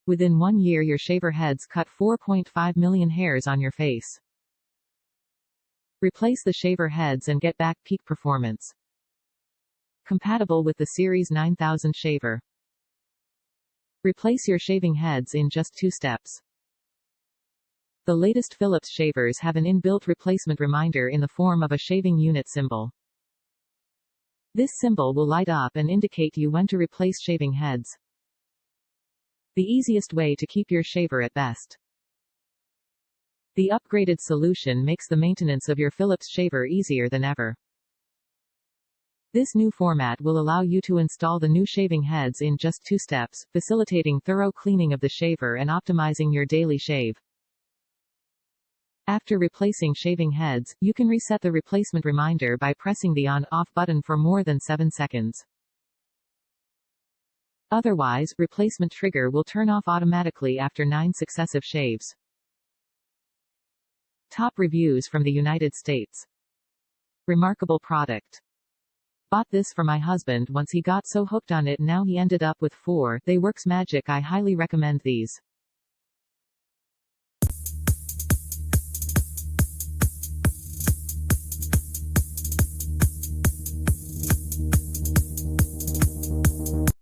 Within 1 year your shaver heads cut 4.5 million hairs on your face. Replace the shaver heads and get back peak performance. Compatible with the Series 9000 shaver. Replace your shaving heads in just 2 steps. The latest Philips shavers have an inbuilt replacement reminder in the form of a shaving unit symbol. This symbol will light up and indicate you when to replace shaving heads. The easiest way to keep your shaver at best. The upgraded solution makes the maintenance of your Philips shaver easier than ever. This new format will allow you to install the new shaving heads in just 2 steps, facilitating thorough cleaning of the shaver and optimizing your daily shave. After replacing shaving heads, you can reset the replacement reminder by pressing the on/off button for more than 7 seconds. Otherwise, replacement trigger will turn off automatically after 9 successive shaves. Top reviews from the United States. Remarkable product. Bought this for my husband once he got so hooked on it, now he ended up with 4. They works magic. I highly recommend these.